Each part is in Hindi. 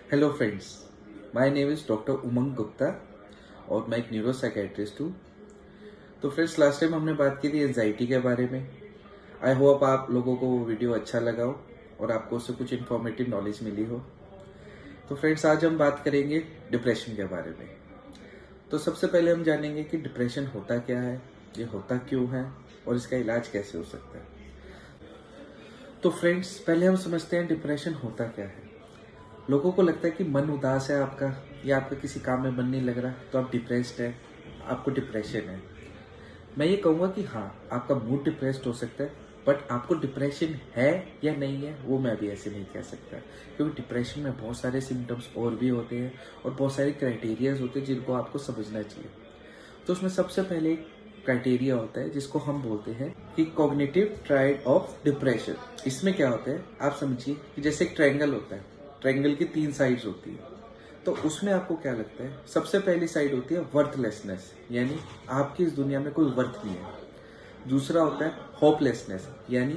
Hello friends, my name is doctor Umang Gupta और मैं एक न्यूरो साइकेट्रिस्ट हूँ। तो फ्रेंड्स, लास्ट टाइम हमने बात की थी एंजाइटी के बारे में। आई होप आप लोगों को वो वीडियो अच्छा लगा हो और आपको उससे कुछ इन्फॉर्मेटिव नॉलेज मिली हो। तो फ्रेंड्स, आज हम बात करेंगे डिप्रेशन के बारे में। तो सबसे पहले हम जानेंगे कि डिप्रेशन होता क्या है, ये होता क्यों है और इसका इलाज कैसे हो सकता है। तो फ्रेंड्स, पहले हम समझते हैं डिप्रेशन होता क्या है। लोगों को लगता है कि मन उदास है आपका, या आपका किसी काम में मन नहीं लग रहा तो आप डिप्रेस्ड है, आपको डिप्रेशन है। मैं ये कहूँगा कि हाँ, आपका मूड डिप्रेस्ड हो सकता है, बट आपको डिप्रेशन है या नहीं है वो मैं भी ऐसे नहीं कह सकता, क्योंकि डिप्रेशन में बहुत सारे सिम्टम्स और भी होते हैं और बहुत सारे क्राइटेरियाज होते हैं जिनको आपको समझना चाहिए। तो उसमें सबसे पहले एक क्राइटेरिया होता है जिसको हम बोलते हैं कि कॉग्निटिव ट्रायड ऑफ डिप्रेशन। इसमें क्या होता है, आप समझिए कि जैसे एक ट्रायंगल होता है, ट्रायंगल की 3 साइड्स होती है। तो उसमें आपको क्या लगता है, सबसे पहली साइड होती है वर्थलेसनेस, यानी आपकी इस दुनिया में कोई वर्थ नहीं है। दूसरा होता है होपलेसनेस, यानी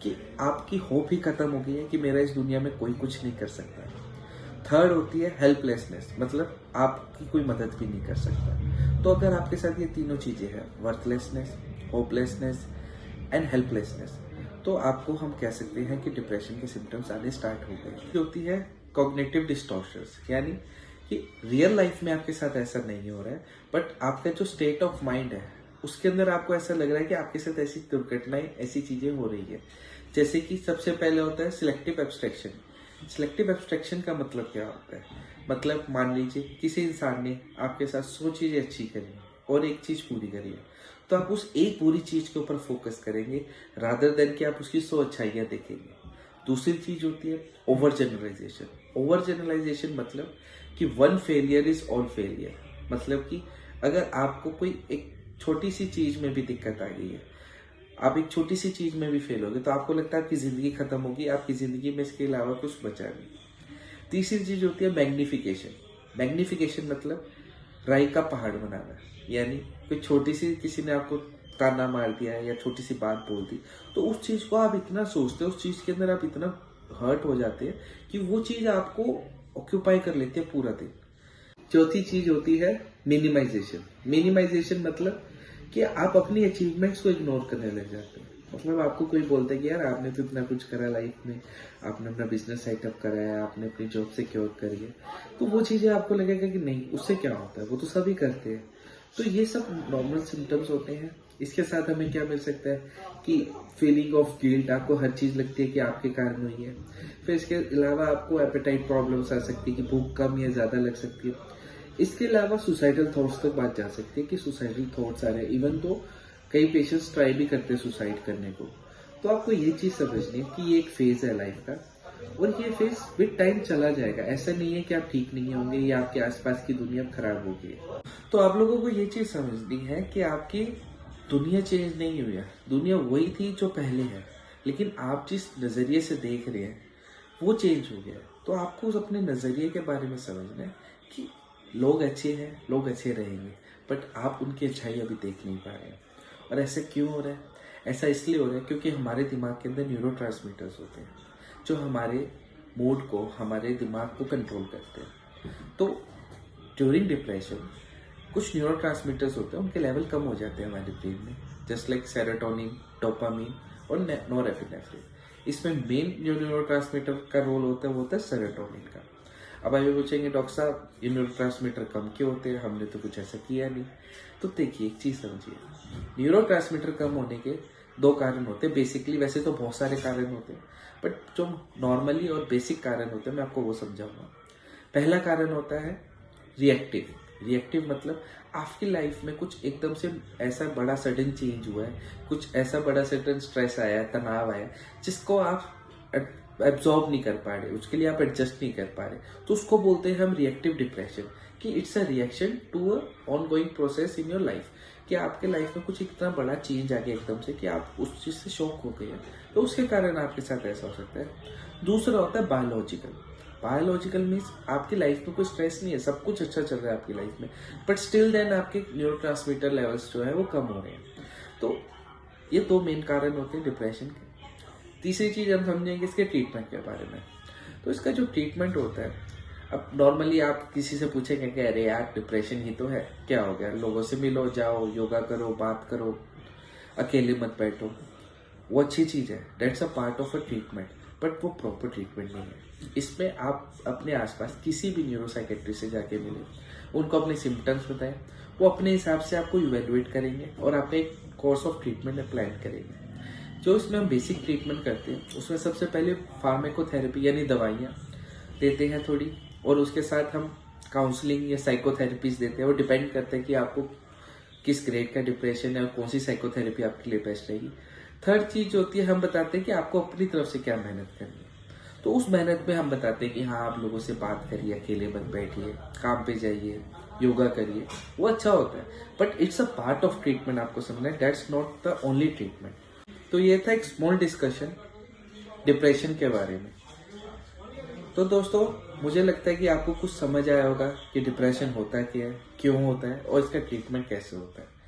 कि आपकी होप ही खत्म हो गई है कि मेरा इस दुनिया में कोई कुछ नहीं कर सकता है। थर्ड होती है हेल्पलेसनेस, मतलब आपकी कोई मदद भी नहीं कर सकता। तो अगर आपके साथ ये तीनों चीजें हैं, वर्थलेसनेस, होपलेसनेस एंड हेल्पलेसनेस, तो आपको हम कह सकते हैं कि डिप्रेशन के सिम्टम्स आने स्टार्ट हो गए। ये होती है कॉग्निटिव डिस्टॉर्शंस, यानी कि रियल लाइफ में आपके साथ ऐसा नहीं हो रहा है, बट आपका जो स्टेट ऑफ माइंड है उसके अंदर आपको ऐसा लग रहा है कि आपके साथ ऐसी दुर्घटनाएं, ऐसी चीजें हो रही है। जैसे कि सबसे पहले होता है सिलेक्टिव एब्स्ट्रैक्शन। सिलेक्टिव एब्स्ट्रैक्शन का मतलब क्या होता है, मतलब मान लीजिए किसी इंसान ने आपके साथ 100 चीजें अच्छी करी और एक चीज पूरी करी है, तो आप उस एक पूरी चीज के ऊपर फोकस करेंगे रादर देन कि आप उसकी 100 अच्छाइयां देखेंगे। दूसरी चीज होती है ओवर जनरलाइजेशन। ओवर जनरलाइजेशन मतलब कि one failure is all failure, मतलब कि अगर आपको कोई एक छोटी सी चीज में भी दिक्कत आ गई है, आप एक छोटी सी चीज में भी फेल हो गए, तो आपको लगता है आपकी जिंदगी खत्म होगी, आपकी जिंदगी में इसके अलावा कुछ बचा नहीं। तीसरी चीज होती है मैग्निफिकेशन। मैग्निफिकेशन मतलब राई का पहाड़ बनाना, यानी कोई छोटी सी किसी ने आपको ताना मार दिया है या छोटी सी बात बोल दी, तो उस चीज को आप इतना सोचते हो, उस चीज के अंदर आप इतना हर्ट हो जाते हैं कि वो चीज आपको ऑक्यूपाई कर लेती है पूरा दिन। चौथी चीज होती है मिनिमाइजेशन। मिनिमाइजेशन मतलब कि आप अपनी अचीवमेंट्स को इग्नोर करने लग जाते हैं। मतलब आपको कोई बोलता है कि यार आपने तो इतना कुछ करा लाइफ में, आपने अपना बिजनेस सेटअप करा है, आपने अपनी जॉब सिक्योर करी है, तो वो चीजें आपको लगेगा कि नहीं, उससे क्या होता है, वो तो सभी करते हैं। तो ये सब नॉर्मल सिम्टम्स होते हैं। इसके साथ हमें क्या मिल सकता है कि फीलिंग ऑफ गिल्ट, आपको हर चीज लगती है कि आपके कारण हुई है। फिर इसके अलावा आपको एपेटाइट प्रॉब्लम्स आ सकती है कि भूख कम या ज्यादा लग सकती है। इसके अलावा सुसाइडल थॉट्स तक बात जा सकती है कि सुसाइडल थॉट्स आ रहे हैं, इवन तो कई पेशेंट्स ट्राई भी करते हैं सुसाइड करने को। तो आपको ये चीज समझनी है कि ये एक फेज है लाइफ का, और ये फेज विद टाइम चला जाएगा। ऐसा नहीं है कि आप ठीक नहीं होंगे या आपके आसपास की दुनिया खराब हो गई है। तो आप लोगों को ये चीज समझनी है कि आपकी दुनिया चेंज नहीं हुई है, दुनिया वही थी जो पहले है, लेकिन आप जिस नजरिए से देख रहे हैं वो चेंज हो गया है। तो आपको उस अपने नजरिए के बारे में समझना है कि लोग अच्छे हैं, लोग अच्छे रहेंगे, बट आप उनकी अच्छाई अभी देख नहीं पा रहे हैं। और ऐसा क्यों हो रहा है? ऐसा इसलिए हो रहा है क्योंकि हमारे दिमाग के अंदर न्यूरो होते हैं जो हमारे मूड को, हमारे दिमाग को कंट्रोल करते हैं। तो ड्यूरिंग डिप्रेशन कुछ न्यूरो होते हैं, उनके लेवल कम हो जाते हैं हमारे ब्रेन में, जस्ट लाइक सेरोटोनिन, डोपामिन और नॉरएपिनेफ्रिन। इसमें मेन जो न्यूरो का रोल होता है वो होता है सेरोटोनिन का। अब आप ये पूछेंगे डॉक्टर साहब ये न्यूरो कम क्यों होते हैं, हमने तो कुछ ऐसा किया नहीं। तो देखिए एक चीज समझिए, न्यूरो कम होने के 2 कारण होते हैं बेसिकली। वैसे तो बहुत सारे कारण होते हैं, बट जो नॉर्मली और बेसिक कारण होते हैं मैं आपको वो समझाऊंगा। पहला कारण होता है रिएक्टिव। रिएक्टिव मतलब आपकी लाइफ में कुछ एकदम से ऐसा बड़ा सडन चेंज हुआ है, कुछ ऐसा बड़ा सडन स्ट्रेस आया, तनाव आया, जिसको आप एब्जॉर्ब नहीं कर पा रहे, उसके लिए आप एडजस्ट नहीं कर पा रहे, तो उसको बोलते हैं हम रिएक्टिव डिप्रेशन, कि it's a reaction to a ongoing process in your life, कि आपके लाइफ में कुछ इतना बड़ा चेंज आ गया एकदम से कि आप उस चीज से शॉक हो गए हैं, तो उसके कारण आपके साथ ऐसा हो सकता है। दूसरा होता है बायोलॉजिकल। बायोलॉजिकल मीन्स आपकी लाइफ में कोई स्ट्रेस नहीं है, सब कुछ अच्छा चल रहा है आपकी लाइफ में, बट स्टिल देन आपके न्यूरो लेवल्स जो है वो कम हो रहे हैं। तो ये 2 मेन कारण होते हैं डिप्रेशन के। तीसरी चीज हम समझेंगे इसके ट्रीटमेंट के बारे में। तो इसका जो ट्रीटमेंट होता है, अब नॉर्मली आप किसी से पूछेंगे कि अरे यार डिप्रेशन ही तो है, क्या हो गया, लोगों से मिलो, जाओ, योगा करो, बात करो, अकेले मत बैठो। वो अच्छी चीज़ है, dates a part of a treatment, but वो प्रॉपर ट्रीटमेंट नहीं है। इसमें आप अपने आसपास किसी भी न्यूरोसाइकेट्रिस्ट से जाके मिले, उनको अपने सिम्टम्स बताएं, वो अपने हिसाब से आपको इवेलुएट करेंगे और आपका एक कोर्स ऑफ ट्रीटमेंट प्लान करेंगे। जो इसमें हम बेसिक ट्रीटमेंट करते हैं उसमें सबसे पहले फार्मेकोथेरेपी यानी दवाइयाँ देते हैं थोड़ी, और उसके साथ हम काउंसलिंग या साइकोथेरेपीज देते हैं। वो डिपेंड करता है कि आपको किस ग्रेड का डिप्रेशन है और कौन सी साइकोथेरेपी आपके लिए बेस्ट रहेगी। थर्ड चीज जो होती है, हम बताते हैं कि आपको अपनी तरफ से क्या मेहनत करनी है। तो उस मेहनत में हम बताते हैं कि हाँ, आप लोगों से बात करिए, अकेले मत बैठिए, काम पे जाइए, योगा करिए, वो अच्छा होता है, but it's a part of treatment. आपको समझना है, that's not the only treatment. तो ये था एक स्मॉल डिस्कशन डिप्रेशन के बारे में। तो दोस्तों, मुझे लगता है कि आपको कुछ समझ आया होगा कि डिप्रेशन होता क्या है, क्यों होता है और इसका ट्रीटमेंट कैसे होता है।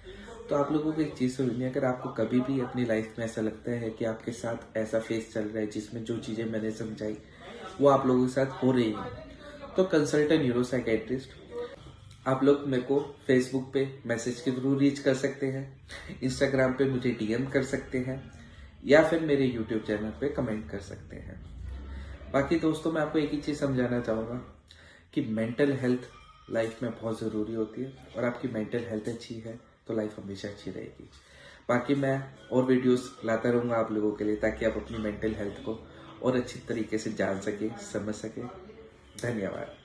तो आप लोगों को एक चीज़ समझनी है, अगर आपको कभी भी अपनी लाइफ में ऐसा लगता है कि आपके साथ ऐसा फेस चल रहा है जिसमें जो चीज़ें मैंने समझाई वो आप लोगों के साथ हो रही है, तो कंसल्ट अ न्यूरोसाइकेट्रिस्ट। आप लोग मेरे को फेसबुक पे मैसेज के थ्रू रीच कर सकते हैं, इंस्टाग्राम पे मुझे डीएम कर सकते हैं, या फिर मेरे यूट्यूब चैनल पे कमेंट कर सकते हैं। बाकी दोस्तों, मैं आपको एक ही चीज़ समझाना चाहूँगा कि मेंटल हेल्थ लाइफ में बहुत ज़रूरी होती है, और आपकी मेंटल हेल्थ अच्छी है तो लाइफ हमेशा अच्छी रहेगी। बाकी मैं और वीडियोस लाता रहूँगा आप लोगों के लिए, ताकि आप अपनी मेंटल हेल्थ को और अच्छी तरीके से जान सके, समझ सके। धन्यवाद।